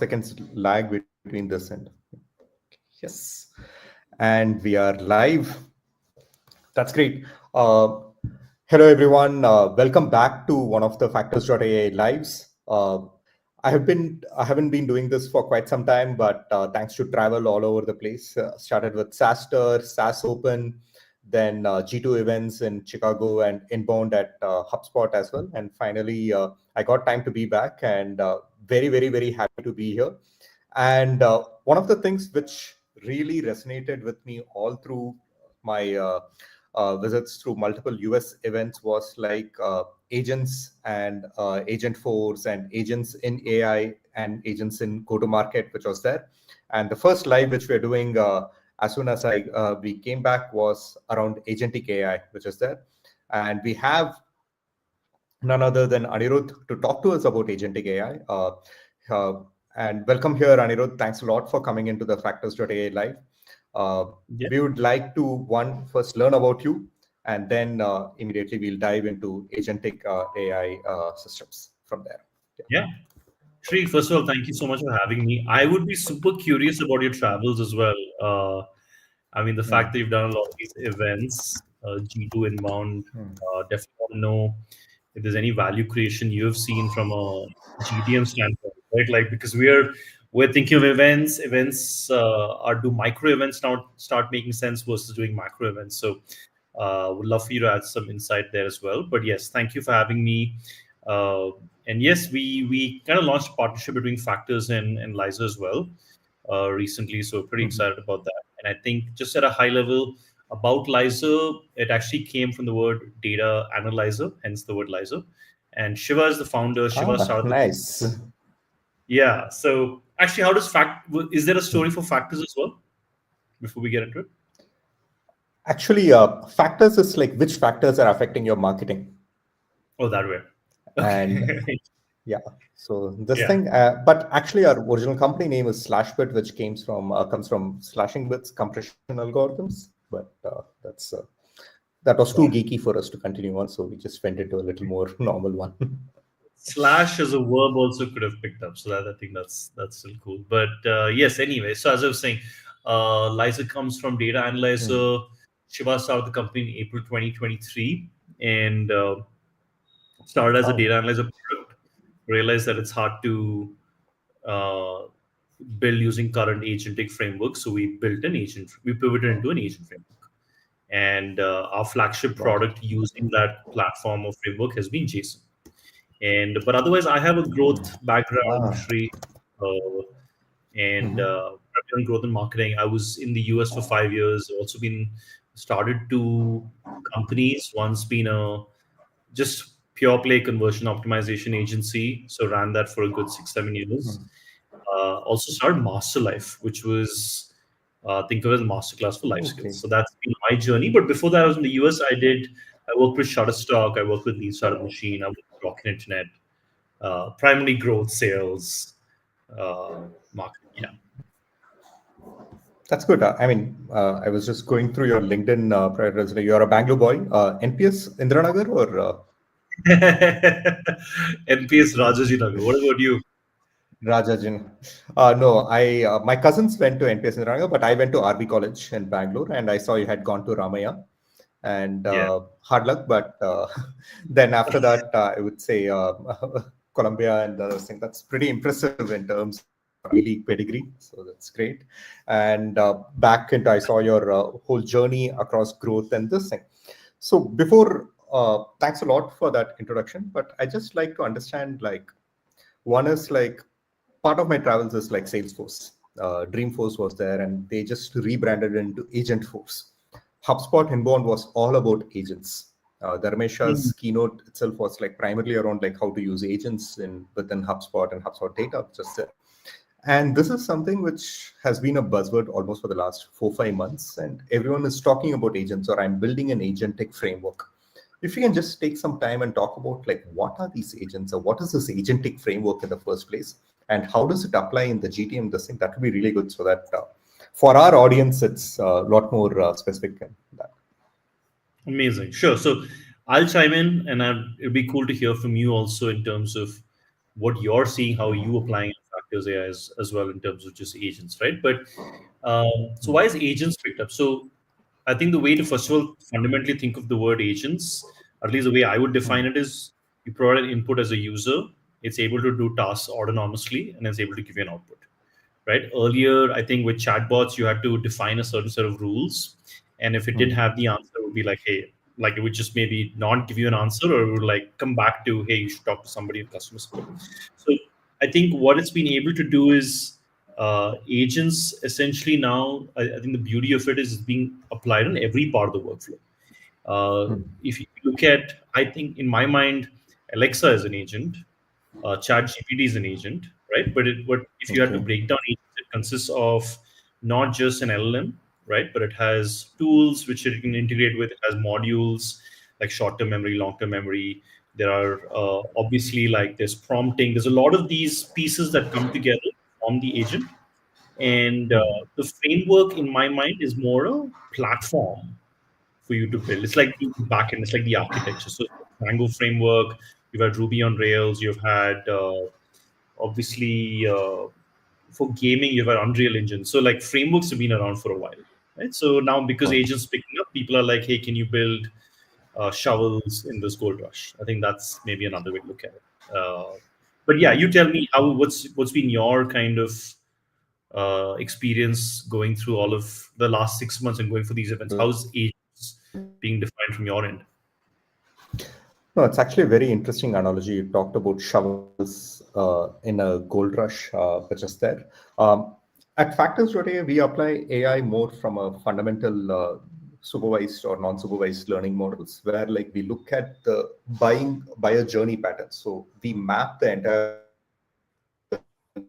seconds lag between this and yes. And we are live. That's great. Hello, everyone. Welcome back to one of the Factors.ai lives. I haven't been doing this for quite some time, but thanks to travel all over the place, started with SaaSter, SaaS Open, then G2 events in Chicago and inbound at HubSpot as well. And finally, I got time to be back and very, very, very happy to be here. And one of the things which really resonated with me all through my visits through multiple US events was like agents and agent force and agents in AI and agents in go-to-market, which was there. And the first live which we're doing as soon as we came back was around Agentic AI, which is there. And we have none other than Anirudh to talk to us about Agentic AI. And welcome here, Anirudh. Thanks a lot for coming into the Factors.ai live. We would like to first learn about you, and then immediately we'll dive into Agentic AI systems from there. Yeah. Shri, first of all, thank you so much for having me. I would be super curious about your travels as well. I mean, the fact that you've done a lot of these events, G2 inbound, definitely want to know if there's any value creation you have seen from a GTM standpoint, right? Like, because we're thinking of events. Events are do micro events now start making sense versus doing macro events. So, would love for you to add some insight there as well. But yes, thank you for having me. And yes, we kind of launched a partnership between Factors and Liza as well recently. So pretty excited about that. And I think just at a high level about Liza, it actually came from the word data analyzer, hence the word Liza. And Shiva is the founder. Shiva started nice. Yeah. So actually, how does is there a story for Factors as well before we get into it? Actually, factors is like which factors are affecting your marketing. Oh, that way. Okay. And yeah, so this thing, but actually our original company name is Slashbit, which comes from slashing bits compression algorithms. But that was too geeky for us to continue on, so we just went into a little more normal one. Slash as a verb also could have picked up, so that I think that's still cool. But yes, anyway. So as I was saying, Liza comes from data analyzer. Shiva started the company in April 2023 and started as a data analyzer product. Realized that it's hard to uh, build using current agentic framework, so we built an agent. We pivoted into an agent framework, and our flagship product using that platform or framework has been JSON. But otherwise, I have a growth background, Shri, and I've done growth in marketing. I was in the US for 5 years. Also been started two companies. One's been a just pure play conversion optimization agency. So ran that for a good 6-7 years. Also started Master Life, which was think of it as a masterclass for life skills. So that's been my journey. But before that, I was in the US. I worked with Shutterstock. I worked with Lead Startup Machine. I worked with Rocket Internet. Primarily growth, sales, marketing. Yeah. That's good. I mean, I was just going through your LinkedIn prior resume. You're a Bangalore boy. NPS Indiranagar or? NPS Rajajinagar. What about you? Rajajin. No, my cousins went to NPS Indiranagar, but I went to RB College in Bangalore, and I saw you had gone to Ramaya. And hard luck, but then after that, I would say Colombia and the other thing. That's pretty impressive in terms of league pedigree. So that's great. And back into, I saw your whole journey across growth and this thing. So before, thanks a lot for that introduction. But I just like to understand, like, one is like part of my travels is like Salesforce. Dreamforce was there, and they just rebranded into Agent Force. HubSpot inbound was all about agents. Dharmesha's keynote itself was like primarily around like how to use agents within HubSpot and HubSpot data, just there. And this is something which has been a buzzword almost for the last 4-5 months, and everyone is talking about agents, or I'm building an agentic framework. If you can just take some time and talk about like what are these agents, or what is this agentic framework in the first place, and how does it apply in the GTM, this thing, that would be really good, so that for our audience, it's a lot more specific than that. Amazing. Sure. So I'll chime in, and it'd be cool to hear from you also in terms of what you're seeing, how you applying predictive AI as well in terms of just agents, right? But so why is agents picked up? So I think the way to first of all fundamentally think of the word agents, or at least the way I would define it, is you provide an input as a user, it's able to do tasks autonomously, and it's able to give you an output. Right? Earlier, I think with chatbots, you had to define a certain set of rules, and if it didn't have the answer, it would be like, hey, like it would just maybe not give you an answer, or it would like come back to, hey, you should talk to somebody in customer support. So I think what it's been able to do is agents essentially now. I think the beauty of it is it's being applied on every part of the workflow. If you look at, I think in my mind, Alexa is an agent, Chat GPT is an agent, right? But if you had to Okay. break down agents, it consists of not just an LLM, right? But it has tools which it can integrate with. It has modules like short-term memory, long-term memory. There are obviously like there's prompting. There's a lot of these pieces that come together on the agent, and the framework in my mind is more a platform for you to build. It's like the backend, it's like the architecture. So Mango framework, you've had Ruby on Rails, you've had obviously for gaming, you've had Unreal Engine. So like frameworks have been around for a while, right? So now because Okay. agents picking up, people are like, hey, can you build shovels in this gold rush? I think that's maybe another way to look at it. But yeah, you tell me how what's been your kind of experience going through all of the last 6 months and going for these events. How's agents being defined from your end? No, it's actually a very interesting analogy. You talked about shovels in a gold rush, which is there. At Factors today, we apply AI more from a fundamental supervised or non-supervised learning models, where like we look at the buyer journey patterns. So we map the entire buyer journey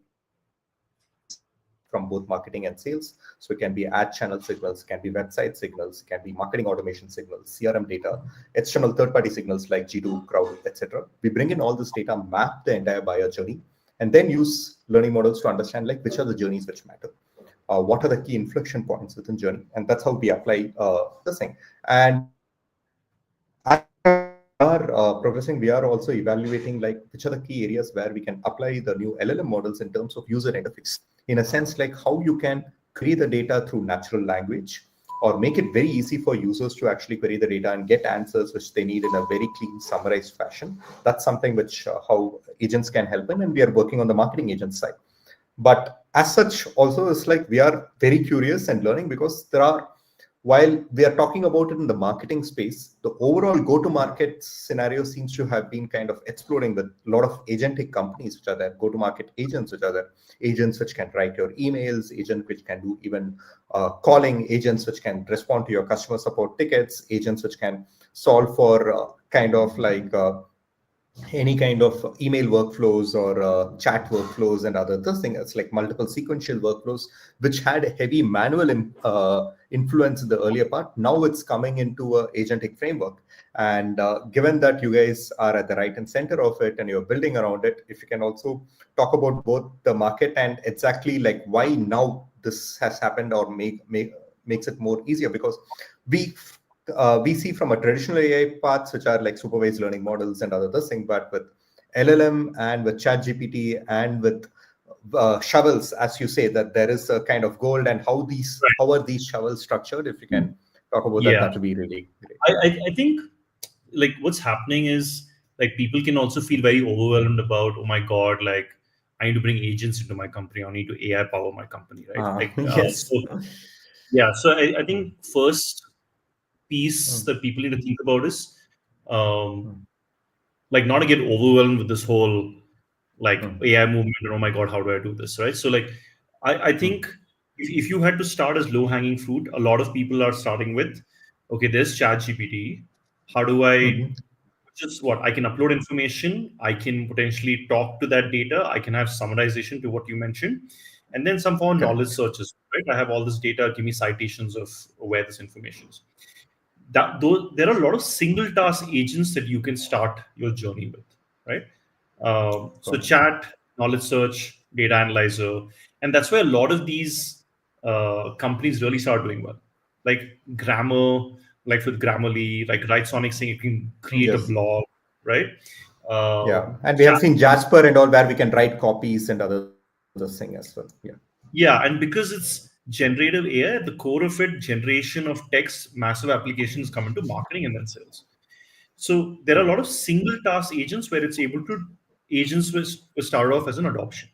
from both marketing and sales. So it can be ad channel signals, can be website signals, can be marketing automation signals, CRM data, external third-party signals like G2, Crowd, etc. We bring in all this data, map the entire buyer journey, and then use learning models to understand like which are the journeys which matter. What are the key inflection points within journey, and that's how we apply this thing. And as we are progressing, we are also evaluating like which are the key areas where we can apply the new LLM models in terms of user interface. In a sense, like how you can query the data through natural language, or make it very easy for users to actually query the data and get answers which they need in a very clean, summarized fashion. That's something which how agents can help in, and we are working on the marketing agent side. But as such, also it's like we are very curious and learning, because there are, while we are talking about it in the marketing space, the overall go-to-market scenario seems to have been kind of exploding with a lot of agentic companies which are there, go-to-market agents which are there, agents which can write your emails, agents which can do even calling, agents which can respond to your customer support tickets, agents which can solve for kind of like any kind of email workflows or chat workflows and other things. It's like multiple sequential workflows which had heavy manual influence in the earlier part. Now it's coming into a agentic framework. And given that you guys are at the right and center of it and you're building around it, if you can also talk about both the market and exactly like why now this has happened, or makes it more easier, because we we see from a traditional AI paths, which are like supervised learning models and other things, but with LLM and with ChatGPT and with shovels, as you say, that there is a kind of gold, and Right. how are these shovels structured? If you can talk about that, Yeah. that would be really great. I think like what's happening is like people can also feel very overwhelmed about, oh my God, like I need to bring agents into my company. I need to AI power my company, right? Like Yes. so yeah. So I think Mm, first piece mm, that people need to think about is um, mm, like not to get overwhelmed with this whole like mm, AI movement and oh my god, how do I do this? Right. So like I think mm, if you had to start as low hanging fruit, a lot of people are starting with, okay, there's Chat GPT. How do I mhm. just what I can upload information, I can potentially talk to that data, I can have summarization to what you mentioned, and then some form of knowledge Correct. searches, right? I have all this data, give me citations of where this information is. That though there are a lot of single task agents that you can start your journey with, right? So Got it. chat, knowledge search, data analyzer, and that's where a lot of these companies really start doing well. Like grammar, like with Grammarly, like Writesonic saying you can create a Yes. blog, right? Yeah. And we have Chat seen comes Jasper and all, where we can write copies and other things. this thing as well. Yeah. Yeah, and because it's generative AI, at the core of it, generation of text, massive applications come into marketing and then sales. So there are a lot of single task agents where it's able to agents will start off as an adoption.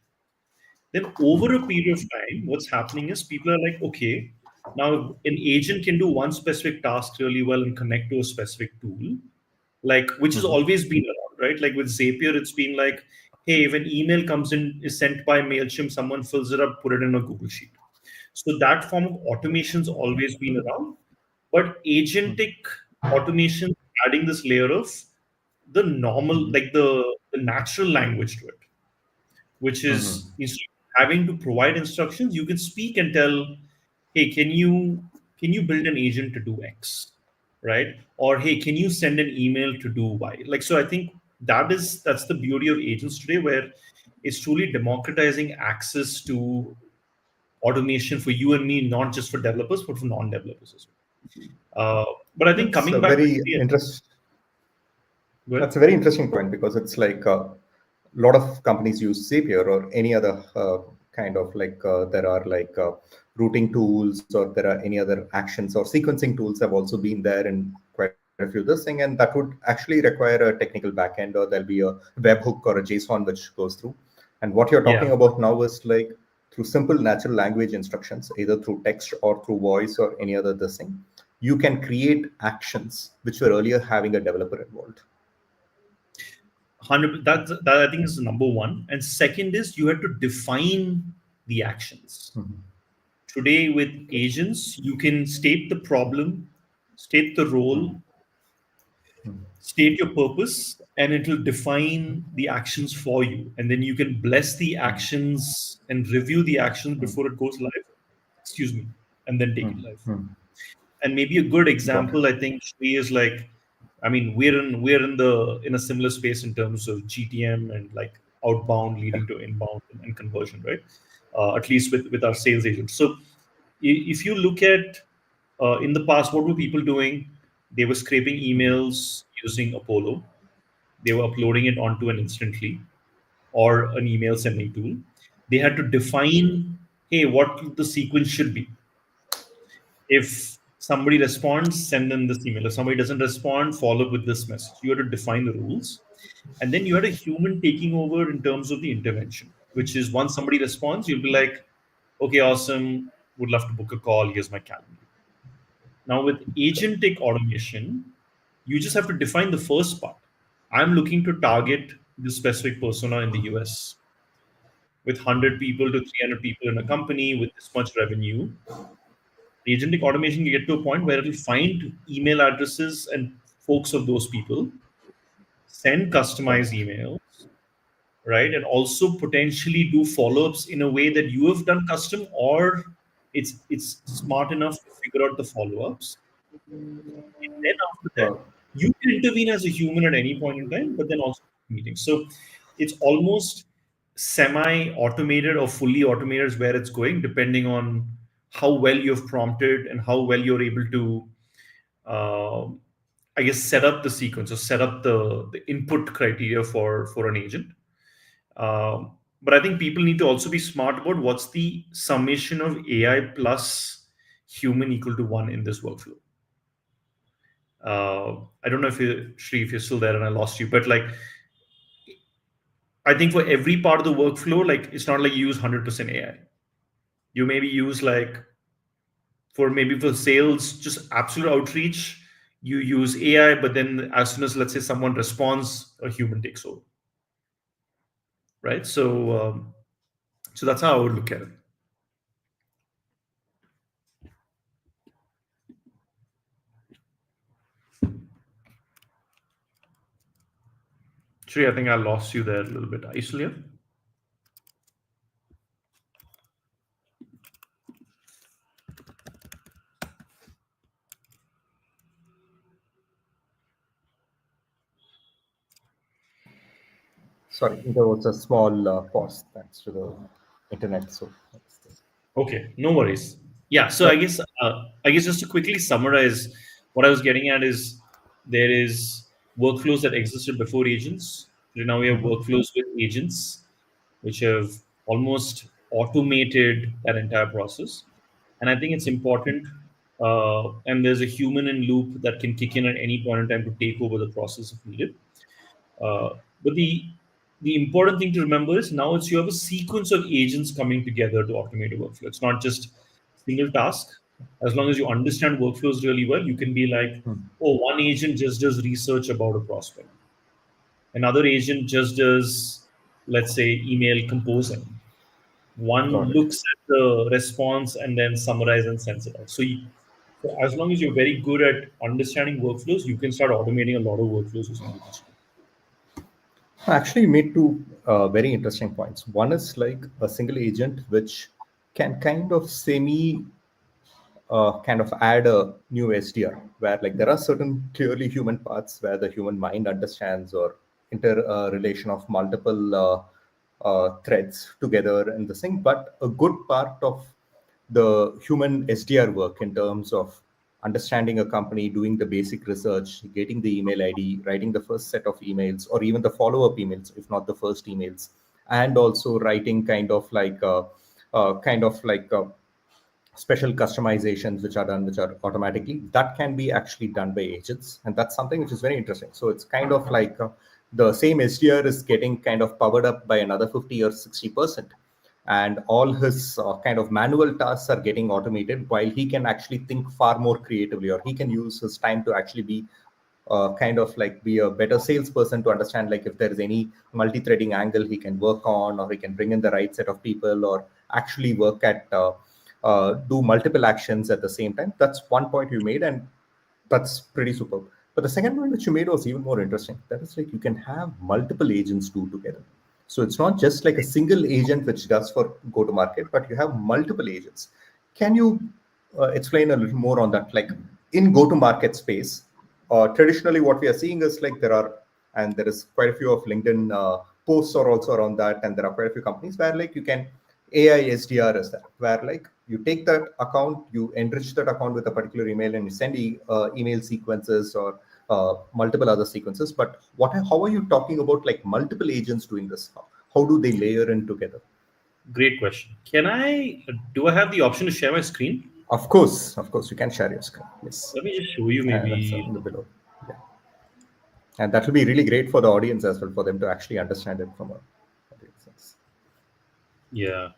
Then over a period of time, what's happening is people are like, okay, now an agent can do one specific task really well and connect to a specific tool, like which has always been around, right? Like with Zapier, it's been like, hey, if an email comes in, is sent by MailChimp, someone fills it up, put it in a Google Sheet. So that form of automation's always been around, but agentic automation adding this layer of the normal, like the natural language to it, which is instead of having to provide instructions, you can speak and tell, hey, can you build an agent to do X, right? Or hey, can you send an email to do Y? Like, so I think that's the beauty of agents today, where it's truly democratizing access to automation for you and me, not just for developers, but for non-developers as well. But I think That's coming a back very quickly, well, That's a very interesting point because it's like a lot of companies use Zapier or any other kind of like there are like routing tools or there are any other actions or sequencing tools have also been there in quite a few this thing, and that would actually require a technical backend or there'll be a webhook or a JSON which goes through. And what you're talking yeah, about now is like through simple natural language instructions, either through text or through voice or any other this thing, you can create actions which were earlier having a developer involved. 100. That I think is number one, and second is you have to define the actions. Today with agents, you can state the problem, state the role, state your purpose, and it will define the actions for you. And then you can bless the actions and review the actions before it goes live. Excuse me, and then take it live. And maybe a good Got it. example, I think, Shri, is like, I mean, we're in a similar space in terms of GTM and like outbound leading to inbound and conversion, right? At least with our sales agents. So if you look at in the past, what were people doing? They were scraping emails using Apollo. They were uploading it onto an Instantly or an email sending tool. They had to define, hey, what the sequence should be. If somebody responds, send them this email. If somebody doesn't respond, follow up with this message. You had to define the rules. And then you had a human taking over in terms of the intervention, which is once somebody responds, you'll be like, okay, awesome. Would love to book a call. Here's my calendar. Now, with agentic automation, you just have to define the first part. I'm looking to target this specific persona in the US with 100 people to 300 people in a company with this much revenue. Agentic automation can get to a point where it'll find email addresses and folks of those people, send customized Correct. emails, right? And also potentially do follow-ups in a way that you have done custom, or it's smart enough to figure out the follow-ups. And then after that, Wow. you can intervene as a human at any point in time, but then also meetings. So it's almost semi-automated or fully automated is where it's going, depending on how well you've prompted and how well you're able to, uh, I guess, set up the sequence or set up the input criteria for an agent. But I think people need to also be smart about what's the summation of AI plus human equal to one in this workflow. I don't know if you, Shri, if you're still there and I lost you, but like I think for every part of the workflow, like it's not like you use 100% AI. You maybe use like for sales, just absolute outreach, you use AI, but then as soon as let's say someone responds, a human takes over, right? So that's how I would look at it. Shri, I think I lost you there a little bit. Are you still here? Sorry, there was a small pause thanks to the internet. So that's this. Okay, no worries. Yeah, so Yep. I guess just to quickly summarize, what I was getting at is there is workflows that existed before agents. Now we have workflows with agents, which have almost automated that entire process. And I think it's important. And there's a human in loop that can kick in at any point in time to take over the process if needed. But the important thing to remember is now it's you have a sequence of agents coming together to automate a workflow. It's not just single task. As long as you understand workflows really well, you can be like, oh, one agent just does research about a prospect. Another agent just does, let's say, email composing. One Got it. looks at the response and then summarize and sends it out. So as long as you're very good at understanding workflows, you can start automating a lot of workflows using GPT. Actually, you made two very interesting points. One is like a single agent which can kind of kind of add a new SDR where like there are certain clearly human parts where the human mind understands or inter relation of multiple threads together in the thing, but a good part of the human SDR work in terms of understanding a company, doing the basic research, getting the email ID, writing the first set of emails, or even the follow-up emails, if not the first emails, and also writing kind of like special customizations which are done, which are automatically, that can be actually done by agents, and that's something which is very interesting. So it's kind of like the same SDR is getting kind of powered up by another 50 or 60%, and all his kind of manual tasks are getting automated while he can actually think far more creatively, or he can use his time to actually be kind of like be a better salesperson to understand like if there is any multi-threading angle he can work on, or he can bring in the right set of people, or actually work at do multiple actions at the same time. That's one point you made, and that's pretty superb. But the second one which you made was even more interesting. That is like you can have multiple agents do together. So it's not just like a single agent which does for go to market, but you have multiple agents. Can you explain a little more on that? Like in go to market space, traditionally what we are seeing is like there is quite a few of LinkedIn posts are also around that, and there are quite a few companies where like you can AI SDR is that, where like you take that account, you enrich that account with a particular email, and you send email sequences or multiple other sequences. But how are you talking about like multiple agents doing this? How do they layer in together? Great question. Do I have the option to share my screen? Of course, you can share your screen. Yes, Let me just show you and that's maybe. in the below. Yeah, and that will be really great for the audience as well, for them to actually understand it from a audience. Yeah.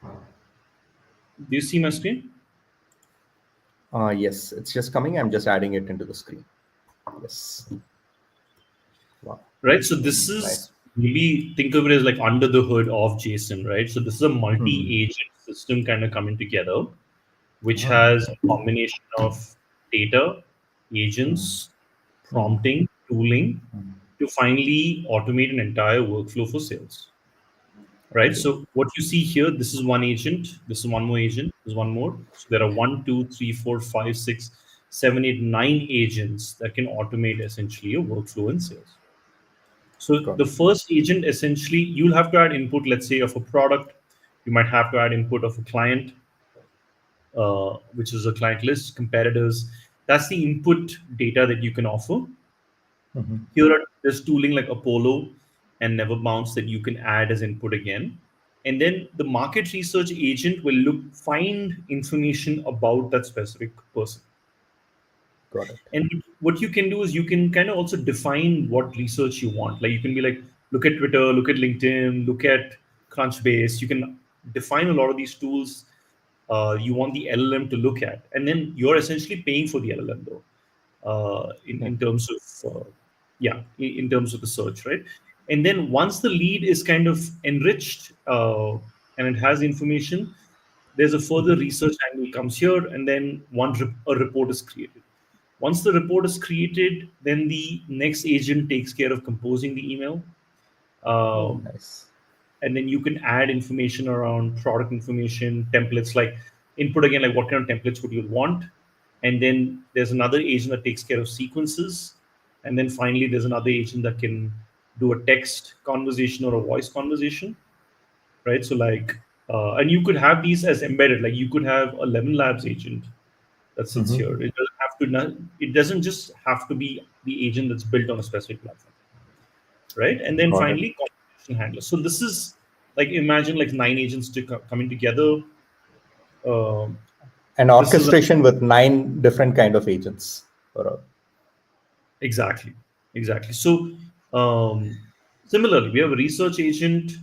Do you see my screen? Yes, it's just coming. I'm just adding it into the screen. Yes. Wow. Right. So this is Nice. maybe think of it as like under the hood of Jason, right? So this is a multi-agent system kind of coming together, which has a combination of data, agents, prompting, tooling to finally automate an entire workflow for sales. Right. Okay. So what you see here, this is one agent, this is one more agent, there's one more. So there are 9 agents that can automate essentially a workflow in sales. So Got the it. first agent, essentially, you'll have to add input, let's say, of a product. You might have to add input of a client, which is a client list, competitors. That's the input data that you can offer. Here are there's tooling like Apollo and Never Bounce that you can add as input again. And then the market research agent will find information about that specific person. Got it. And what you can do is you can kind of also define what research you want. Like you can be like, look at Twitter, look at LinkedIn, look at Crunchbase. You can define a lot of these tools you want the LLM to look at. And then you're essentially paying for the LLM though, Yeah. in terms of, yeah, in terms of the search, right? And then once the lead is kind of enriched and it has information, there's a further research angle comes here, and then a report is created. Once the report is created, then the next agent takes care of composing the email. Oh, Um, nice. and then you can add information around product information, templates like input again, like what kind of templates would you want. And then there's another agent that takes care of sequences. And then finally, there's another agent that can do a text conversation or a voice conversation, right? So and you could have these as embedded, like you could have a Lemon Labs agent that sits here. It doesn't just have to be the agent that's built on a specific platform, right? And then Got it. finally, transaction handler. So this is like imagine like nine agents coming together. Um, An this is orchestration with 9 different kind of agents. Exactly, exactly. So, similarly, we have a research agent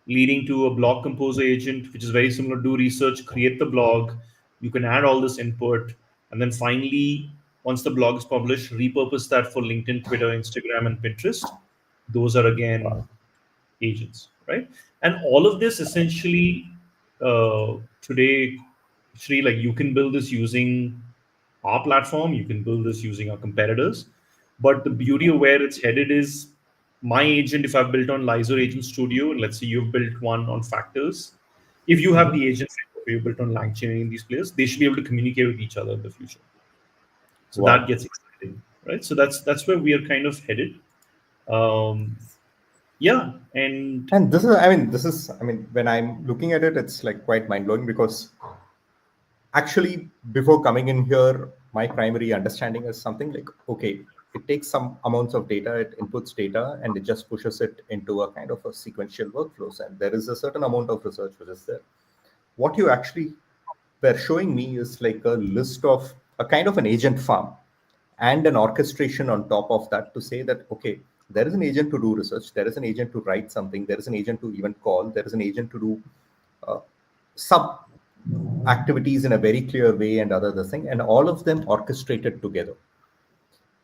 leading to a blog composer agent, which is very similar. Do research, create the blog. You can add all this input, and then finally, once the blog is published, repurpose that for LinkedIn, Twitter, Instagram, and Pinterest. Those are again agents, right? And all of this essentially today, Shri, like you can build this using our platform, you can build this using our competitors. But the beauty of where it's headed is my agent, if I've built on Lizer Agent Studio, and let's say you've built one on Factors, if you have Mhm. the agent framework you built on LangChain in these players, they should be able to communicate with each other in the future. So that Wow. gets exciting, right? So that's where we are kind of headed. Um, yeah, and And this is, when I'm looking at it, it's like quite mind blowing because actually, before coming in here, my primary understanding is something like, okay, it takes some amounts of data, it inputs data, and it just pushes it into a kind of a sequential workflows. And there is a certain amount of research which is there. What you actually were showing me is like a list of a kind of an agent farm and an orchestration on top of that to say that, okay, there is an agent to do research, there is an agent to write something, there is an agent to even call, there is an agent to do uh, sub activities in a very clear way and other thing, and all of them orchestrated together.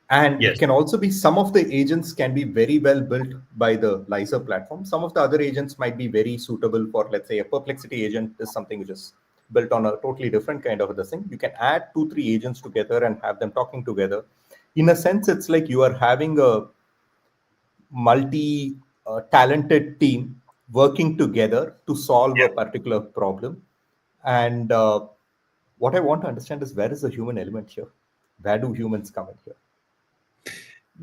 And it yes. can also be some of the agents can be very well built by the Lyzer platform. Some of the other agents might be very suitable for, let's say, a Perplexity agent is something which is built on a totally different kind of a thing. You can add 2, 3 agents together and have them talking together. In a sense, it's like you are having a multi talented team working together to solve a particular problem. And what I want to understand is where is the human element here? Where do humans come in here?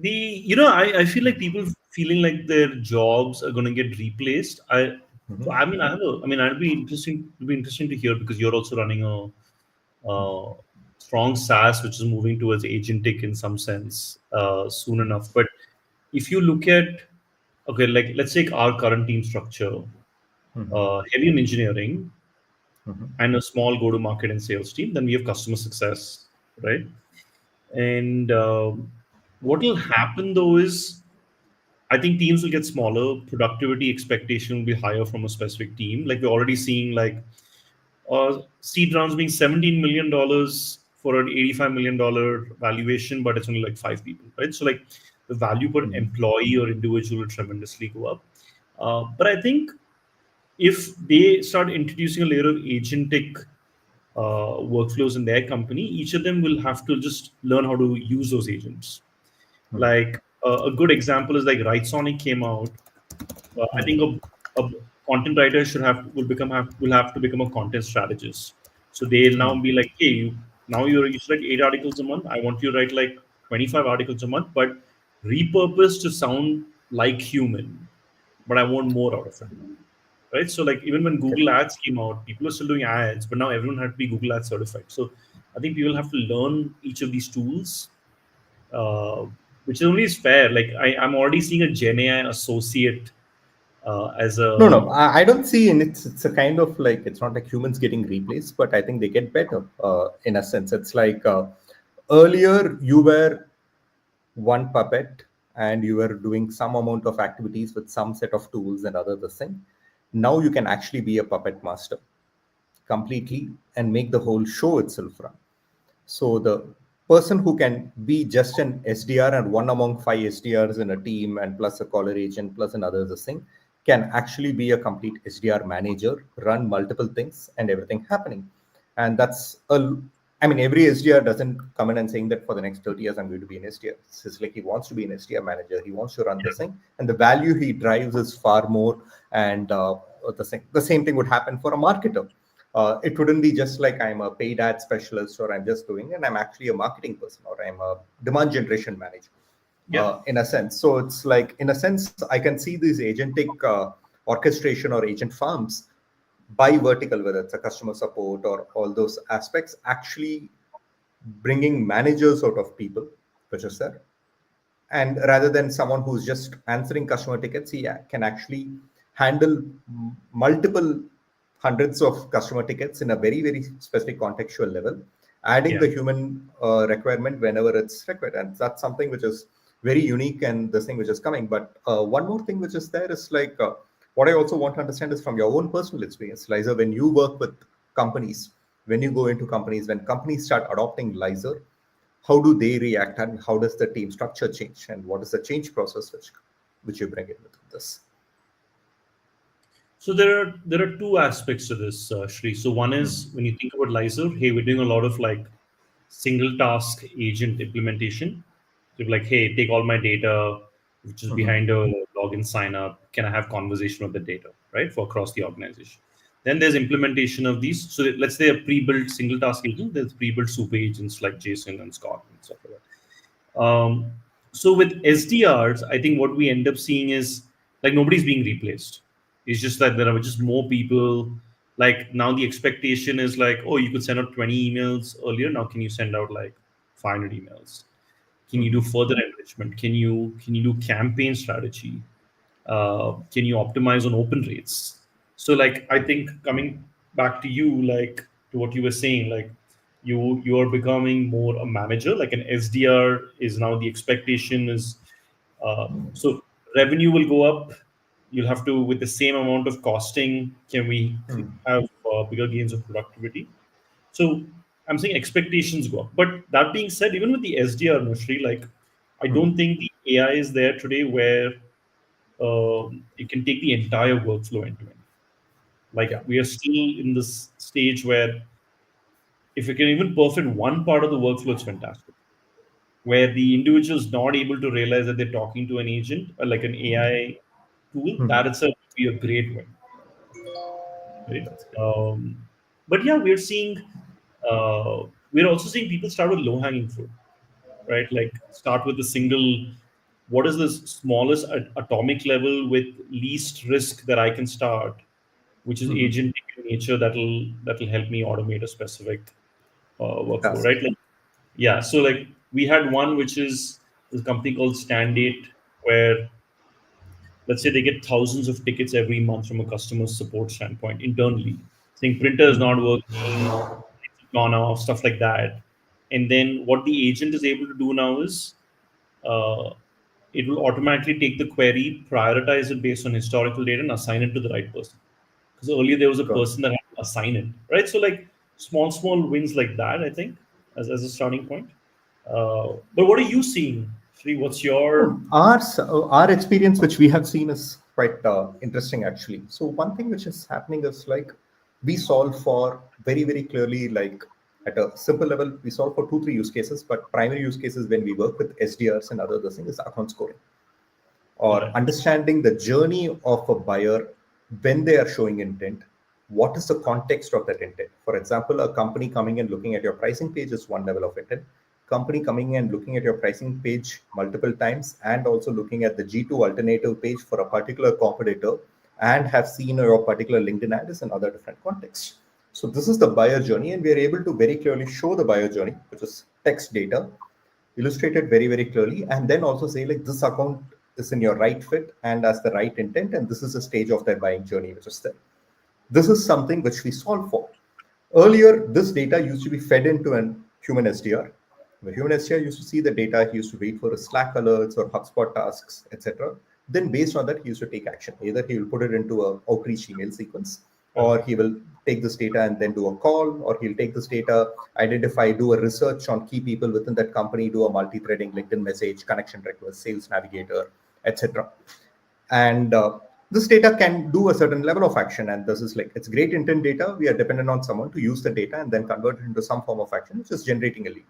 I feel like people feeling like their jobs are going to get replaced. I mean, I mean, it'd be interesting to hear because you're also running a strong SaaS, which is moving towards agentic in some sense soon enough. But if you look at, okay, like let's take our current team structure, heavy in engineering and a small go-to-market and sales team, then we have customer success, right? And what will happen though is I think teams will get smaller. Productivity expectation will be higher from a specific team. Like we're already seeing like seed rounds being $17 million for an $85 million valuation, but it's only like 5 people, right? So like the value per employee or individual will tremendously go up. But I think if they start introducing a layer of agentic workflows in their company, each of them will have to just learn how to use those agents. Like a good example is like Writesonic came out. I think a content writer should have will have to become a content strategist. So they'll now be like, hey, now you should write 8 articles a month. I want you to write like 25 articles a month, but repurposed to sound like human. But I want more out of it. Right. So like even when Okay. Google Ads came out, people are still doing ads, but now everyone had to be Google Ads certified. So I think people have to learn each of these tools, uh, which is only is fair. Like I'm already seeing a Gen AI associate as No, a no, I don't see in it's a kind of like it's not like humans getting replaced, but I think they get better in a sense. It's like earlier you were one puppet and you were doing some amount of activities with some set of tools and other the thing. Now you can actually be a puppet master completely and make the whole show itself run. So the person who can be just an SDR and one among 5 SDRs in a team and plus a caller agent plus another this thing can actually be a complete SDR manager, run multiple things and everything happening. And every SDR doesn't come in and saying that for the next 30 years I'm going to be an SDR. It's just like he wants to be an SDR manager. He wants to run this thing, and the value he drives is far more. And the same thing would happen for a marketer. It wouldn't be just like I'm a paid ad specialist or I'm just doing, and I'm actually a marketing person or I'm a demand generation manager yeah. in a sense. So it's like, in a sense, I can see these agentic orchestration or agent farms by vertical, whether it's a customer support or all those aspects, actually bringing managers out of people, which is there, and rather than someone who's just answering customer tickets, he can actually handle multiple hundreds of customer tickets in a very very specific contextual level, adding Yeah. the human requirement whenever it's required. And that's something which is very unique and this thing which is coming. But one more thing which is there is like what I also want to understand is from your own personal experience, Liza, when you work with companies, when you go into companies, when companies start adopting Liza, how do they react and how does the team structure change and what is the change process which you bring in with this? So there are two aspects to this, Shri. So one is when you think about Lyzer, hey, we're doing a lot of like single task agent implementation. So like, hey, take all my data, which is Mm-hmm. behind a login sign up. Can I have conversation with the data, right, for across the organization? Then there's implementation of these. So let's say a pre-built single task agent. There's pre-built super agents like Jason and Scott and stuff like that. So with SDRs, I think what we end up seeing is like nobody's being replaced. It's just that there are just more people. Like now the expectation is like, oh, you could send out 20 emails earlier. Now can you send out like 500 emails? Can you do Mm-hmm. further enrichment? Can you do campaign strategy? Can you optimize on open rates? So like I think coming back to you, like to what you were saying, like you are becoming more a manager. Like an SDR is now the expectation is so revenue will go up. You'll have to with the same amount of costing. Can we have bigger gains of productivity? So I'm saying expectations go up. But that being said, even with the SDR, Nushri, like I don't think the AI is there today where you can take the entire workflow end to end. Like Yeah. we are still in this stage where if you can even perfect one part of the workflow, it's fantastic. Where the individual is not able to realize that they're talking to an agent or like an AI tool, that itself would be a great win, right? That's great. But yeah, we're also seeing people start with low hanging fruit, right? Like start with a single. What is the smallest atomic level with least risk that I can start, which is agentic in nature that'll help me automate a specific workflow, Task. right? Like, yeah. So like we had one which is this company called Standate, where let's say they get thousands of tickets every month from a customer support standpoint internally, saying printer is not working, it's gone off, stuff like that. And then what the agent is able to do now is uh, it will automatically take the query, prioritize it based on historical data, and assign it to the right person. Because earlier there was a Got it. person that had to assign it, right? So like small wins like that, I think, as a starting point. But what are you seeing, Sri? What's your No, our experience, which we have seen, is quite interesting actually. So one thing which is happening is like we solve for very very clearly, like at a simple level, we solve for two three use cases. But primary use cases when we work with SDRs and other things is account scoring, or right? understanding the journey of a buyer when they are showing intent. What is the context of that intent? For example, a company coming and looking at your pricing page is one level of intent. Company coming and looking at your pricing page multiple times and also looking at the G2 alternative page for a particular competitor and have seen your particular LinkedIn ad is another different context. So this is the buyer journey, and we are able to very clearly show the buyer journey, which is text data, illustrated very very clearly, and then also say like this account is in your right fit and as the right intent, and this is a stage of their buying journey which is there. This is something which we solve for. Earlier, this data used to be fed into an human SDR. The human SDR used to see the data, he used to wait for his Slack alerts or HubSpot tasks, etc. Then, based on that, he used to take action. Either he will put it into a outreach email sequence, Correct. or he will take this data and then do a call, or he'll take this data, identify, do a research on key people within that company, do a multi-threading LinkedIn message, connection request, sales navigator, etc. And this data can do a certain level of action, and this is like it's great intent data. We are dependent on someone to use the data and then convert it into some form of action, which is generating a lead.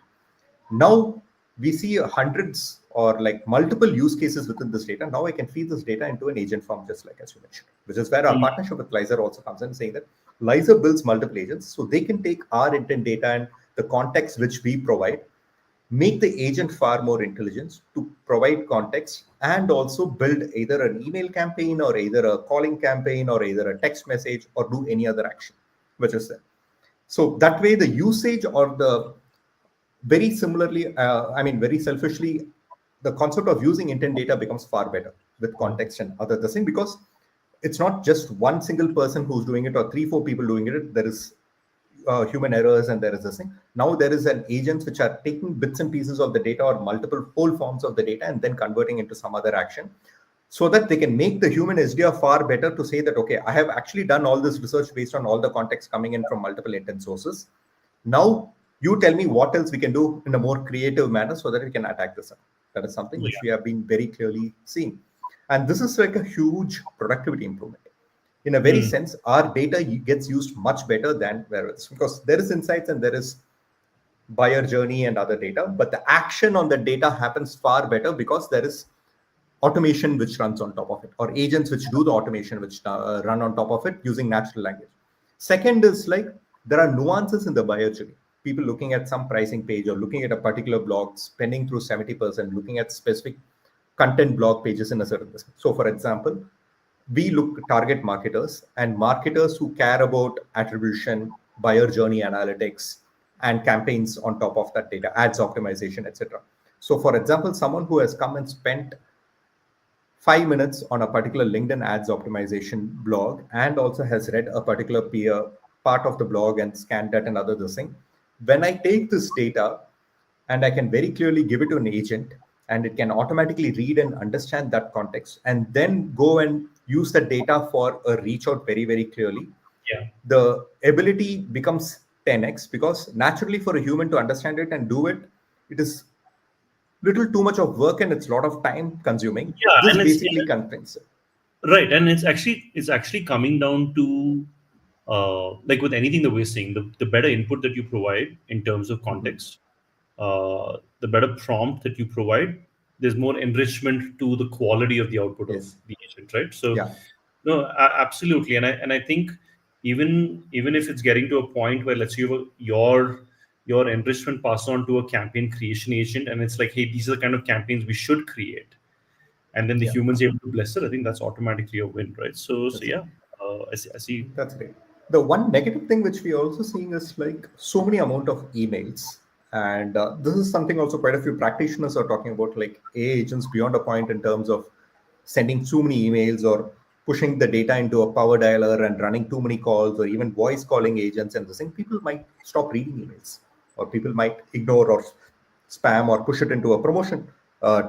Now we see hundreds or like multiple use cases within this data. Now I can feed this data into an agent form, just like as you mentioned, which is where our Mm. partnership with Lizer also comes in, saying that Lizer builds multiple agents, so they can take our intent data and the context which we provide, make the agent far more intelligent to provide context, and also build either an email campaign or either a calling campaign or either a text message or do any other action which is there. So that way the usage or the very similarly, I mean very selfishly, the concept of using intent data becomes far better with Yeah. context and other the thing, because it's not just one single person who's doing it or three, four people doing it. There is human errors and there is this thing. Now there is an agents which are taking bits and pieces of the data or multiple whole forms of the data and then converting into some other action, so that they can make the human SDR far better to say that, okay, I have actually done all this research based on all the context coming in from multiple intent sources. Now you tell me what else we can do in a more creative manner so that we can attack this. That is something which Yeah. we have been very clearly seeing. And this is like a huge productivity improvement. In a very Hmm. sense, our data gets used much better than where else, because there is insights and there is buyer journey and other data, but the action on the data happens far better because there is automation which runs on top of it, or agents which do the automation which run on top of it using natural language. Second is like there are nuances in the buyer journey. People looking at some pricing page or looking at a particular blog, spending through 70%, looking at specific content blog pages in a certain business. So, for example, we look target marketers and marketers who care about attribution, buyer journey analytics, and campaigns on top of that data, ads optimization, etc. So, for example, someone who has come and spent 5 minutes on a particular LinkedIn ads optimization blog and also has read a particular peer part of the blog and scanned that and other this thing. When I take this data and I can very clearly give it to an agent, and it can automatically read and understand that context and then go and use the data for a reach out very, very clearly, Yeah. the ability becomes 10x, because naturally for a human to understand it and do it, it is little too much of work and it's a lot of time consuming. Yeah, This and it's basically constrains it. right, and it's actually coming down to like with anything that we're seeing, the better input that you provide in terms of context, the better prompt that you provide, there's more enrichment to the quality of the output of Yes. the agent, right? So, Yeah. no, absolutely, and I think even if it's getting to a point where let's say your enrichment pass on to a campaign creation agent, and it's like, hey, these are the kind of campaigns we should create, and then the Yeah. humans able to bless it, I think that's automatically a win, right? So That's it. yeah, I see. That's great. The one negative thing which we are also seeing is like so many amount of emails, and this is something also quite a few practitioners are talking about, like AI agents beyond a point in terms of sending too many emails or pushing the data into a power dialer and running too many calls or even voice calling agents and this thing. People might stop reading emails, or people might ignore or spam or push it into a promotion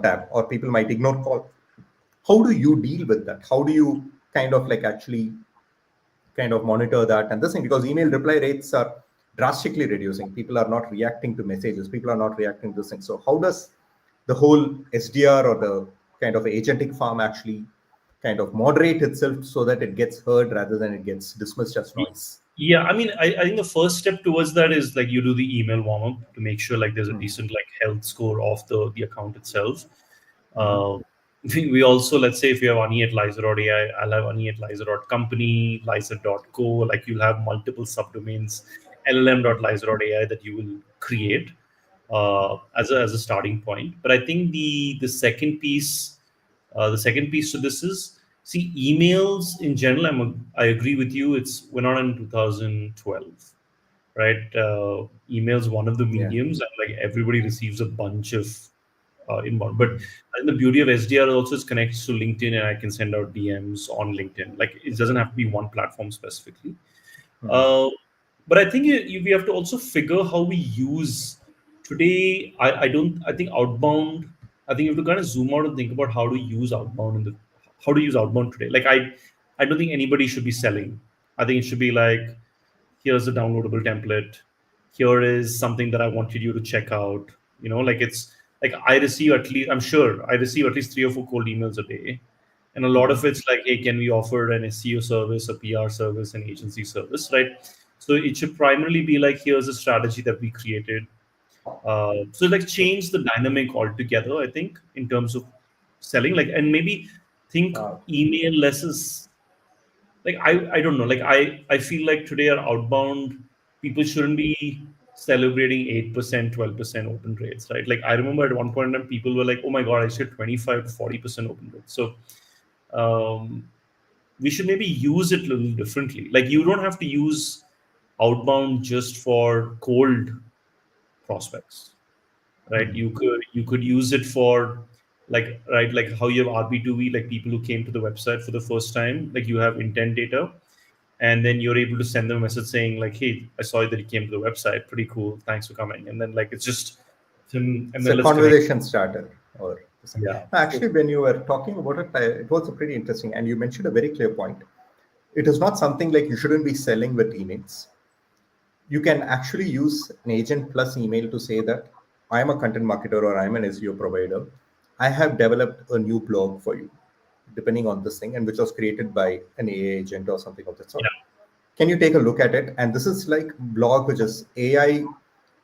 tab, or people might ignore call. How do you deal with that? How do you kind of like actually kind of monitor that and this thing, because email reply rates are drastically reducing, people are not reacting to messages, people are not reacting to this thing. So how does the whole SDR or the kind of agentic farm actually kind of moderate itself so that it gets heard rather than it gets dismissed as noise? Yeah, I mean, I think the first step towards that is like you do the email warm up to make sure like there's a decent like health score of the account itself. Uh, we also, let's say if you have Ani at Liza.ai, I'll have Ani at Liza.company, Liza.co, like you'll have multiple subdomains, llm.liza.ai that you will create as a starting point. But I think the second piece to this is, see, emails in general. I agree with you. We're not in 2012, right? Emails one of the Yeah. mediums, and like everybody receives a bunch of inbound. But I think the beauty of SDR also is connects to LinkedIn, and I can send out DMs on LinkedIn. Like it doesn't have to be one platform specifically. Uh, but I think we have to also figure how we use today. I don't. I think outbound. I think you have to kind of zoom out and think about how to use outbound today. Like I don't think anybody should be selling. I think it should be like, here's a downloadable template, here is something that I wanted you to check out. Like it's like I'm sure I receive at least 3 or 4 cold emails a day, and a lot of it's like, hey, can we offer an SEO service, a PR service, an agency service, right? So it should primarily be like, here's a strategy that we created. So like change the dynamic altogether, I think, in terms of selling, like, and maybe think uh, email less is like, I don't know, like I feel like today our outbound people shouldn't be celebrating 8%, 12% open rates, right? Like I remember at one point in time people were like, oh my god, I said 25 to 40% open rates. So um, we should maybe use it a little differently. Like you don't have to use outbound just for cold prospects, right? You could use it for like right, like how you have RB2V, like people who came to the website for the first time, like you have intent data, and then you're able to send them a message saying like, hey, I saw that you came to the website, pretty cool, thanks for coming. And then like it's just and It's then a let's connect. conversation starter or something. Yeah. Actually, when you were talking about it, it was a pretty interesting, and you mentioned a very clear point. It is not something like you shouldn't be selling with emails. You can actually use an agent plus email to say that I'm a content marketer or I'm an SEO provider. I have developed a new blog for you, depending on this thing, and which was created by an AI agent or something of that sort. Yeah. Can you take a look at it? And this is like blog which is AI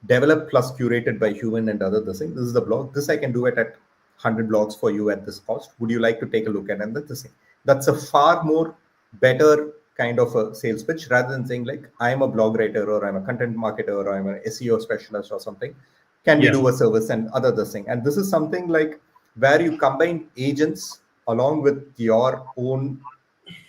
developed plus curated by human and other this thing. This is the blog. This I can do it at 100 blogs for you at this cost. Would you like to take a look at it? And that's the thing. That's a far more better kind of a sales pitch rather than saying like I'm a blog writer or I'm a content marketer or I'm an SEO specialist or something. Can we Yeah. do a service and other this thing? And this is something like where you combine agents along with your own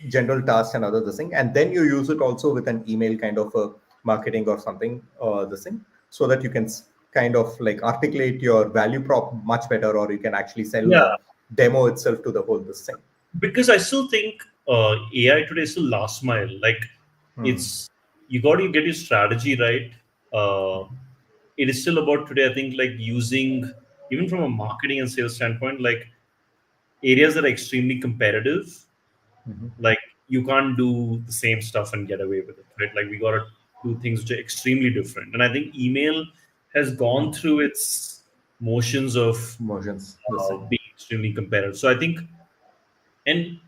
general tasks and other this thing, and then you use it also with an email kind of a marketing or something this thing, so that you can kind of like articulate your value prop much better, or you can actually sell Yeah. a demo itself to the whole this thing. Because I still think AI today is still last mile. Like it's you got to get your strategy right. It is still about today. I think like using, even from a marketing and sales standpoint, like areas that are extremely competitive. Like you can't do the same stuff and get away with it, right? Like we got to do things which are extremely different. And I think email has gone through its motions of Motions this thing. being extremely competitive. So I think, and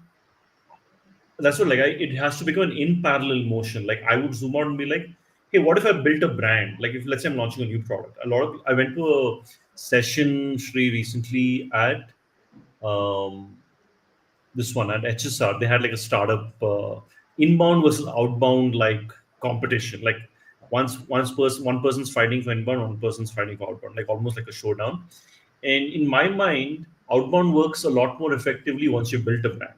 that's what like it has to become an in parallel motion. Like I would zoom out and be like, hey, what if I built a brand? Like if let's say I'm launching a new product. A lot of I went to a session Shri recently at um, this one at HSR. They had like a startup inbound versus outbound like competition. Like one person's fighting for inbound, one person's fighting for outbound, like almost like a showdown. And in my mind, outbound works a lot more effectively once you built a brand.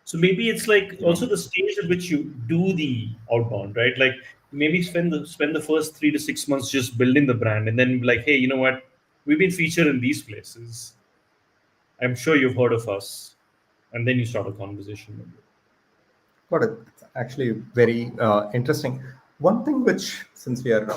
So maybe it's like also the stage at which you do the outbound, right? Like maybe spend the first 3 to 6 months just building the brand, and then be like, hey, you know what? We've been featured in these places. I'm sure you've heard of us, and then you start a conversation. Maybe. Got it. It's actually very interesting. One thing which, since we are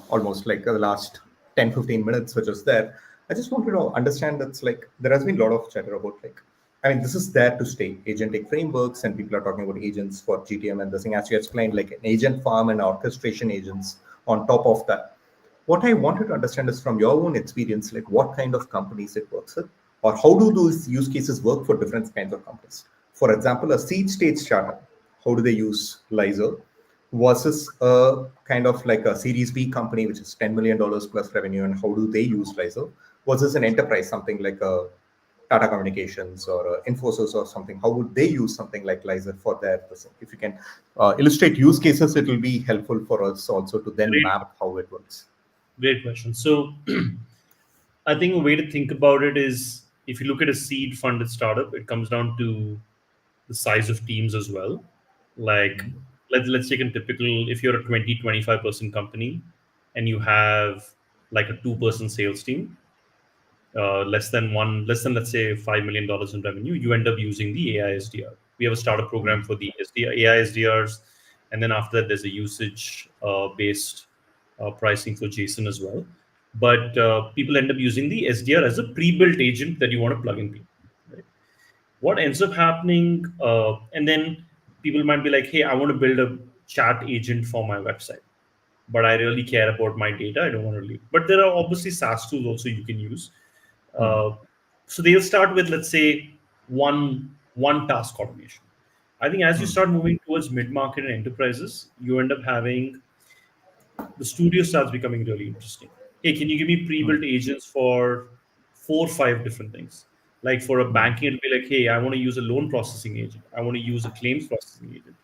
almost like the last 10-15 minutes, which is there, I just wanted to understand that's like there has been a lot of chatter about like, I mean, this is there to stay, agentic frameworks, and people are talking about agents for GTM and this thing, as you explained, like an agent farm and orchestration agents on top of that. What I wanted to understand is from your own experience, like what kind of companies it works with, or how do those use cases work for different kinds of companies? For example, a seed stage startup, how do they use Lizer versus a kind of like a Series B company, which is $10 million plus revenue, and how do they use Lizer versus an enterprise, something like a Tata Communications or Infosys or something? How would they use something like Lizer for their this? If you can illustrate use cases, it will be helpful for us also to then Great, map how it works. great question. So I think a way to think about it is if you look at a seed funded startup, it comes down to the size of teams as well. Like let's take a typical, if you're a 20-25 person company and you have like a 2 person sales team, less than let's say $5 million in revenue, you end up using the AI SDR. We have a startup program for the SDR, AI SDRs, and then after that there's a usage based pricing for JSON as well. But people end up using the SDR as a pre-built agent that you want to plug in people. Right? What ends up happening, and then people might be like, hey, I want to build a chat agent for my website, but I really care about my data. I don't want to leave. But there are obviously SaaS tools also you can use. Uh, so they'll start with, let's say, one task automation. I think as you start moving towards mid market and enterprises, you end up having the studio starts becoming really interesting. Hey, can you give me pre-built agents for 4 or 5 different things? Like for a banking, it'll be like, hey, I want to use a loan processing agent. I want to use a claims processing agent.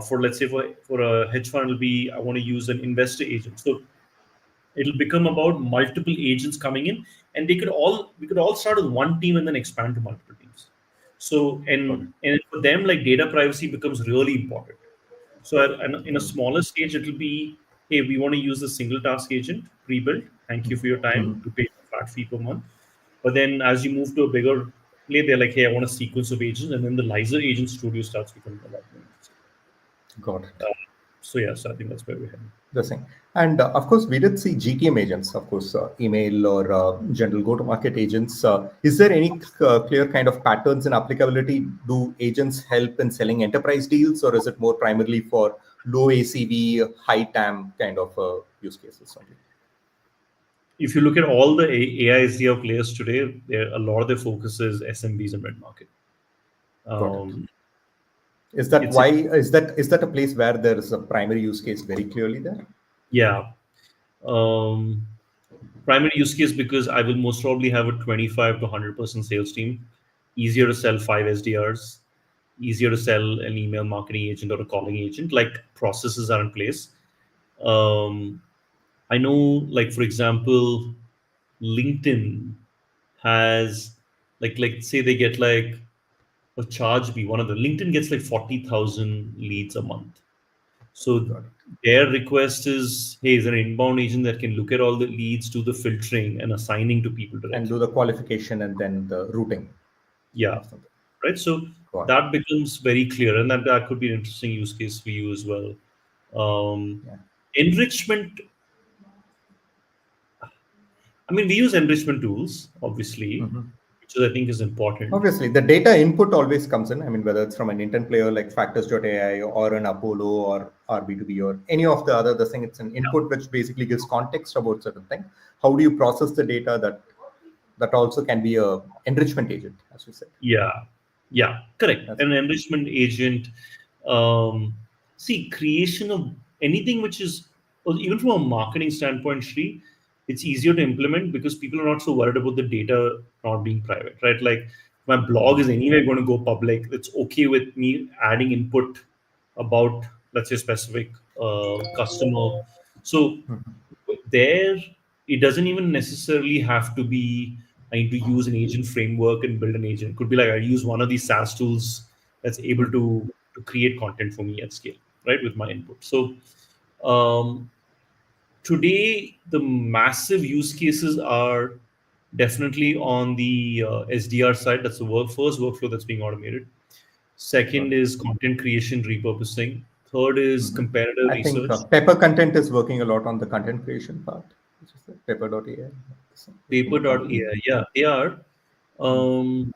For let's say for a hedge fund, it'll be I want to use an investor agent. So it'll become about multiple agents coming in, and we could all start with one team and then expand to multiple teams. So Got it. and for them, like data privacy becomes really important. So in a smaller stage, it'll be, hey, we want to use a single task agent pre-built. Thank you for your time. You pay a flat fee per month. But then as you move to a bigger play, they're like, hey, I want a sequence of agents, and then the Liza agent studio starts becoming a lot more interesting. Got it. So yeah, so I think that's where we're heading. The thing. And of course, we did see GTM agents, of course, email or general go-to-market agents. Is there any clear kind of patterns in applicability? Do agents help in selling enterprise deals, or is it more primarily for low ACV, high TAM kind of use cases only? If you look at all the AI SDR players today, a lot of their focus is SMBs and mid market. Got it. Um, Is that it's why? Is that a place where there is a primary use case very clearly there? Yeah. Um, Primary use case because I will most probably have a 25 to 100% sales team. Easier to sell 5 SDRs, easier to sell an email marketing agent or a calling agent. Like processes are in place. Um, I know, like for example, LinkedIn has like say they get like a charge be one of the LinkedIn gets like 40,000 leads a month. So Got it. their request is, hey, is there an inbound agent that can look at all the leads, do the filtering and assigning to people And do directly? the qualification and then the routing Yeah, or something. right. So Got it. that becomes very clear, and that could be an interesting use case for you as well. Um, Yeah. Enrichment. I mean, we use enrichment tools, obviously, Mhm. which is, I think is important. Obviously, the data input always comes in. I mean, whether it's from an intent player like Factors.ai or an Apollo or RB2B or any of the other, the thing, it's an Yeah. input which basically gives context about certain thing. How do you process the data that also can be a enrichment agent, as you said. Yeah, yeah, correct. That's An enrichment agent. Um, See, creation of anything which is, well, even from a marketing standpoint, Shri, it's easier to implement because people are not so worried about the data not being private, right? Like my blog is anyway going to go public. It's okay with me adding input about, let's say, specific customer. So there it doesn't even necessarily have to be I need to use an agent framework and build an agent. It could be like I use one of these SaaS tools that's able to create content for me at scale, right, with my input. So um, today the massive use cases are definitely on the SDR side. That's the first workflow that's being automated. got Second it. is content creation repurposing. Third is comparative I think research. Pepper Content is working a lot on the content creation part, which is the Pepper.ai. It's been a company. Paper.ai, yeah, they are. Um,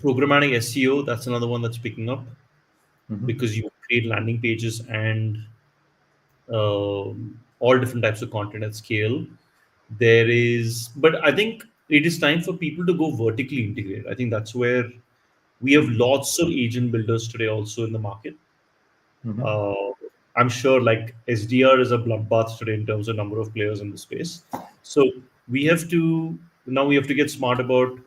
Programmatic SEO, that's another one that's picking up because you create landing pages and all different types of content at scale. There is, but I think it is time for people to go vertically integrate. I think that's where we have lots of agent builders today also in the market. Uh, I'm sure like SDR is a bloodbath today in terms of number of players in the space. So we have to now we have to get smart about,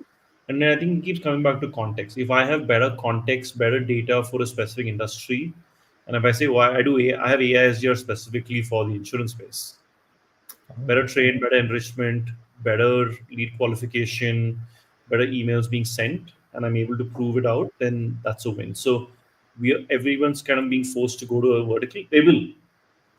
and then I think it keeps coming back to context. If I have better context, better data for a specific industry, and if I say why I have AI SDR specifically for the insurance space, better train, better enrichment, better lead qualification, better emails being sent, and I'm able to prove it out, then that's a win. So everyone's kind of being forced to go to a vertical. They will, Yeah,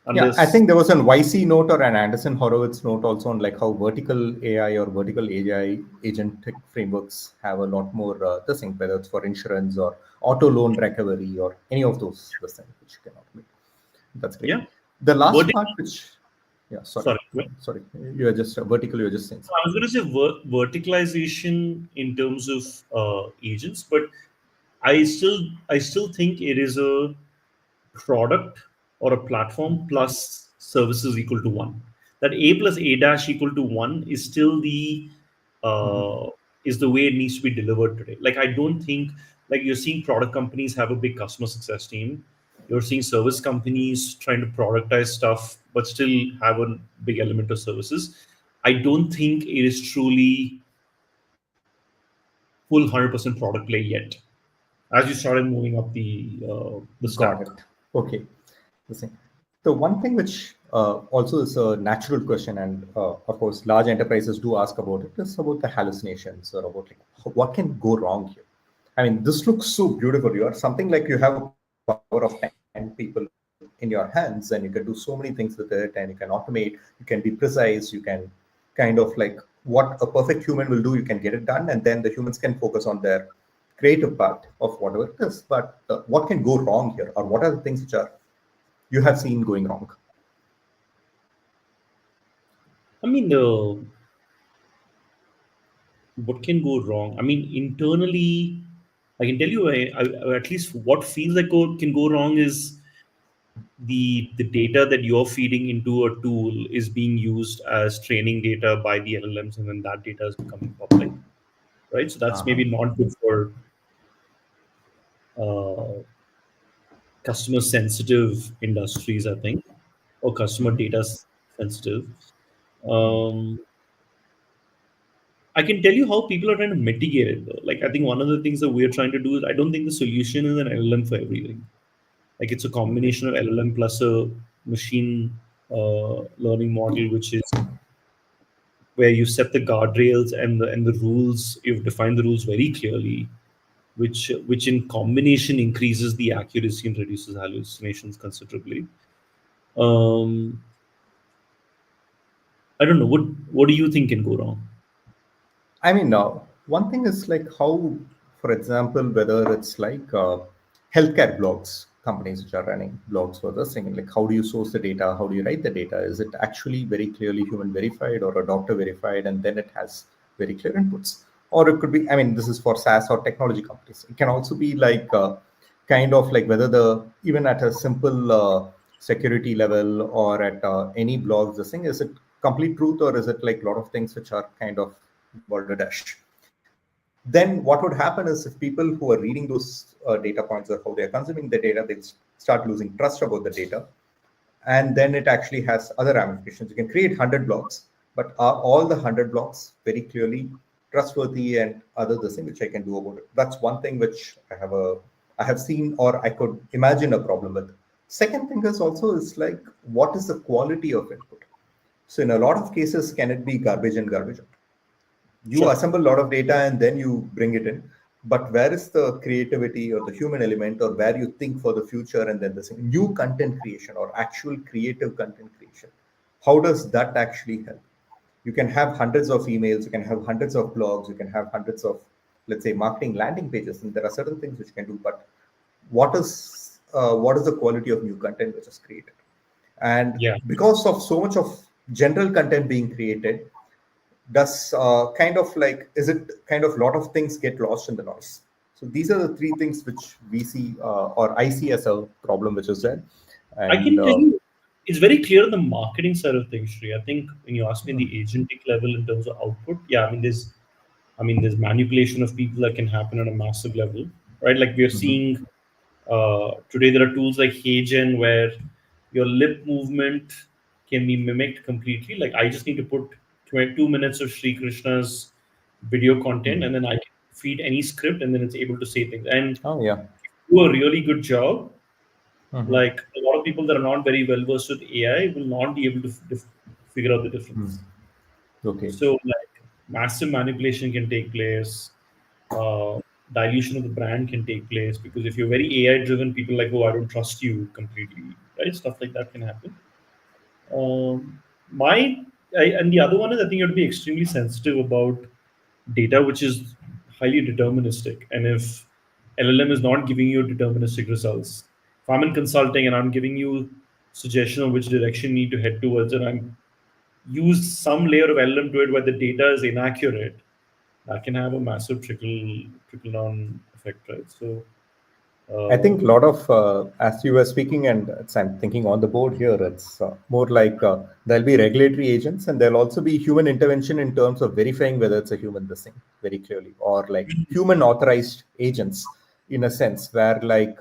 I unless think there was an YC note or an Anderson Horowitz note also on like how vertical AI or vertical AI agentic frameworks have a lot more this thing, whether it's for insurance or auto loan recovery or any of those this thing which you can automate. That's great. yeah, The last vertical. part, which yeah, sorry, Sorry, go on. Sorry, you are just vertical. You are just saying I something. was going to say verticalization in terms of agents, but I still think it is a product or a platform plus services equal to one. That A plus A dash equal to one is still the uh, is the way it needs to be delivered today. Like I don't think like you're seeing product companies have a big customer success team. You're seeing service companies trying to productize stuff, but still have a big element of services. I don't think it is truly full 100% product play yet. As you started moving up the Got stack. it. Okay. The thing. The one thing which also is a natural question, and of course, large enterprises do ask about it, is about the hallucinations or about like what can go wrong here. I mean, this looks so beautiful. You are something like you have a power of 10 people in your hands, and you can do so many things with it, and you can automate. You can be precise. You can kind of like what a perfect human will do, you can get it done, and then the humans can focus on their creative part of whatever it is. But what can go wrong here, or what are the things which are you have seen going wrong? I mean, what can go wrong? I mean, internally, I can tell you, at least what feels like can go wrong is the data that you're feeding into a tool is being used as training data by the LLMs, and then that data is becoming public, right? So that's Uh-huh. maybe not good for uh, customer sensitive industries, I think, or customer Mhm. data sensitive. Um, I can tell you how people are trying to mitigate it though. Like I think one of the things that we're trying to do is I don't think the solution is an LLM for everything. Like it's a Okay. combination of LLM plus a machine learning model, which is where you set the guardrails and the rules. You've defined the rules very clearly, which in combination increases the accuracy and reduces hallucinations considerably. Um, I don't know what do you think can go wrong? I mean, one thing is like how, for example, whether it's like healthcare blogs, companies which are running blogs for this thing, like how do you source the data? How do you write the data? Is it actually very clearly human verified or a doctor verified? And then it has very clear inputs. Or it could be, I mean, this is for SaaS or technology companies. It can also be like kind of like whether even at a simple security level or at any blogs, this thing, is it complete truth or is it like a lot of things which are kind of balderdash? Then what would happen is if people who are reading those data points or how they are consuming the data, they'll start losing trust about the data. And then it actually has other ramifications. You can create 100 blocks, but are all the 100 blocks very clearly trustworthy and other the thing which I can do about it? That's one thing which I have seen or I could imagine a problem with. Second thing is also is like what is the quality of input? So in a lot of cases, can it be garbage in, garbage out? You Sure. assemble a lot of data and then you bring it in, but where is the creativity or the human element or where you think for the future and then the new content creation or actual creative content creation? How does that actually help? You can have hundreds of emails, you can have hundreds of blogs, you can have hundreds of, let's say, marketing landing pages, and there are certain things which you can do, but what is the quality of new content which is created? And Yeah. because of so much of general content being created, does kind of like, is it kind of lot of things get lost in the noise? So these are the three things which we see or I see as a problem which is there. I And can tell you, it's very clear on the marketing side of things, Shri. I think when you ask me the agentic level in terms of output, yeah, there's manipulation of people that can happen on a massive level, right? Like we are seeing today, there are tools like HeyGen where your lip movement can be mimicked completely. Like I just need to put 22 minutes of Sri Krishna's video content, and then I can feed any script, and then it's able to say things. And oh yeah. do a really good job. Mhm. Like a lot of people that are not very well versed with AI will not be able to figure out the difference. Okay. So like massive manipulation can take place. Uh, Dilution of the brand can take place because if you're very AI driven, people are like, oh, I don't trust you completely, right? Stuff like that can happen. My and the other one is I think you have to be extremely sensitive about data which is highly deterministic. And if LLM is not giving you deterministic results, if I'm in consulting and I'm giving you suggestion on which direction you need to head towards, and I'm use some layer of LLM to it where the data is inaccurate, that can have a massive trickle down effect, right? So I think a uh, lot of, as you were speaking, and I'm thinking on the board here, it's more like there'll be regulatory agents and there'll also be human intervention in terms of verifying whether it's a human this thing very clearly, or like human authorized agents in a sense where like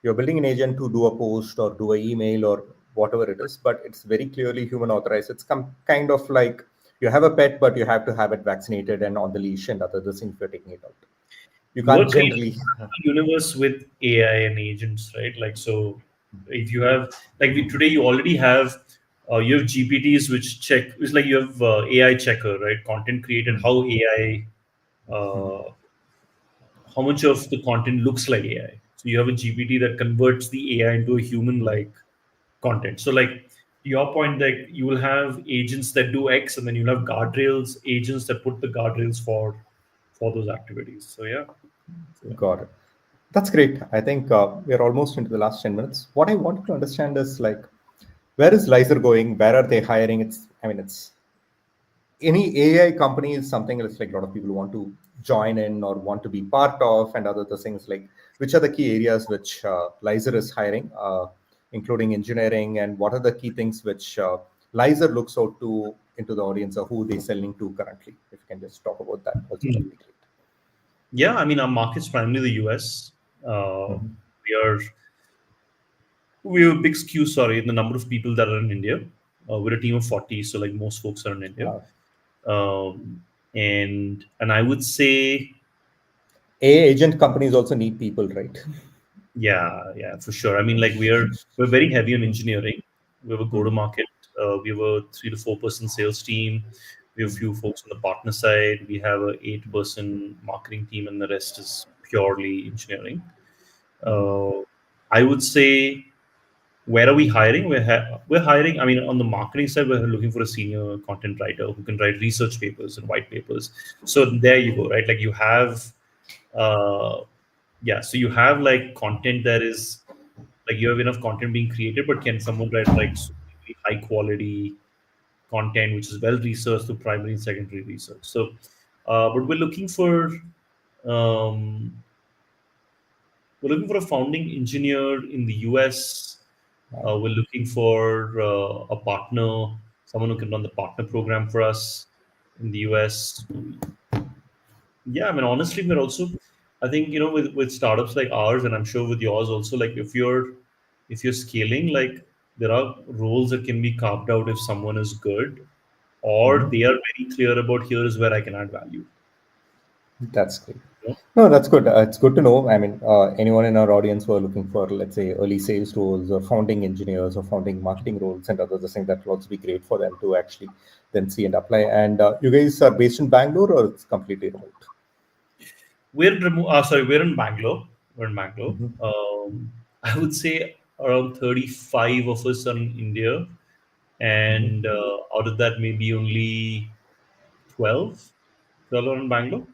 you're building an agent to do a post or do an email or whatever it is, but it's very clearly human authorized. It's kind of like you have a pet, but you have to have it vaccinated and on the leash and other things if you're taking it out. You you are can't creating generally. a universe with AI and agents, right? Like so, if you have like today, you already have you have GPTs which check. It's like you have AI checker, right? Content created, how AI, uh, how much of the content looks like AI. So you have a GPT that converts the AI into a human-like content. So like your point, like you will have agents that do X, and then you'll have guardrails agents that put the guardrails for those activities. So yeah. So, yeah. Got it. That's great. I think we're almost into the last 10 minutes. What I wanted to understand is like, where is Lizer going? Where are they hiring? It's any AI company is something that's like a lot of people want to join in or want to be part of, and other the things like which are the key areas which Lizer is hiring, including engineering, and what are the key things which Lizer looks out to into the audience or who they're selling to currently. If you can just talk about that, also that Hmm. would be great. Yeah, I mean, our market's primarily the US. Mhm. We are we have a big skew, sorry, in the number of people that are in India. We're a team of 40, so like most folks are in India. Uh, And I would say, AI agent companies also need people, right? yeah, yeah, for sure. I mean, like we're very heavy on engineering. We have a go to Mhm. market. We have a 3 to 4 person sales team. We have a few folks on the partner side. We have a 8 person marketing team, and the rest is purely engineering. Uh, I would say, where are we hiring? We're hiring. I mean, on the marketing side, we're looking for a senior content writer who can write research papers and white papers. So there you go, right? Like you have, uh, yeah. So you have like content that is like you have enough content being created, but can someone write like super high quality content which is well researched through primary and secondary research? So, but um, we're looking for a founding engineer in the US. We're looking for a partner, someone who can run the partner program for us in the US. Yeah, I mean, honestly, we're also, I think, with startups like ours, and I'm sure with yours also, like if you're scaling, like there are roles that can be carved out if someone is good, or Mhm. they are very clear about here is where I can add value. That's great. You know? No, that's good. It's good to know. I mean, anyone in our audience who are looking for, let's say, early sales roles or founding engineers or founding marketing roles and others, I think that will also be great for them to actually then see and apply. And you guys are based in Bangalore or it's completely remote? We're in Bangalore. We're in Bangalore. I would say around 35 of us are in India, and out of that, maybe only 12, 12 are in Bangalore.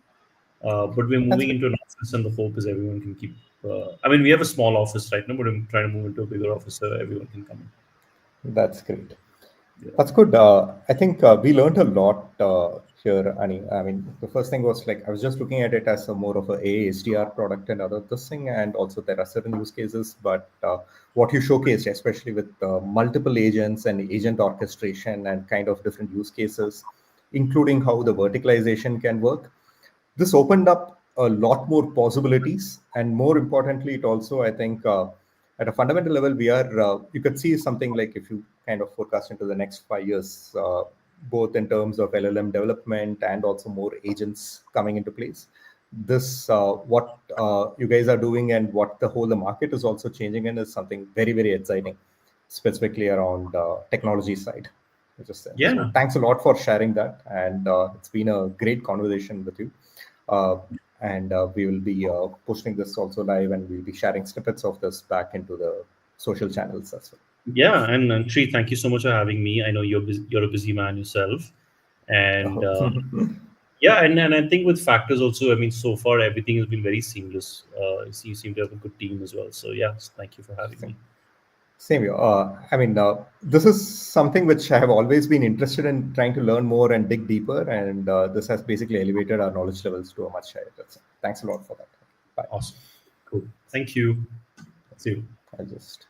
But we're That's moving great. into an office, and the hope is everyone can keep. I mean, we have a small office right now, but I'm trying to move into a bigger office so everyone can come That's great. in. That's good. I think we learned a lot here, Ani. I mean, the first thing was like I was just looking at it as a more of a SDR product and other this thing, and also there are certain use cases. But what you showcased, especially with multiple agents and agent orchestration and kind of different use cases, including how the verticalization can work, this opened up a lot more possibilities, and more importantly it also, I think, at a fundamental level, we are you could see something like if you kind of forecast into the next 5 years, both in terms of LLM development and also more agents coming into place. This what you guys are doing and what the whole the market is also changing in is something very very exciting, specifically around technology side, which is there. So Yeah, thanks a lot for sharing that, and it's been a great conversation with you. Uh, and we will be posting this also live, and we'll be sharing snippets of this back into the social channels as yeah, and Sri, thank you so much for having me. I know you're a busy man yourself, and well. yeah, and I think with factors also, I mean, so far everything has been very seamless. You seem to have a good team as well. So yeah, thank you for having me. Same here. I mean, this is something which I have always been interested in trying to learn more and dig deeper, and this has basically elevated our knowledge levels to a much higher level. So thanks a lot for that. Bye. Awesome, cool. Thank you. See you. I just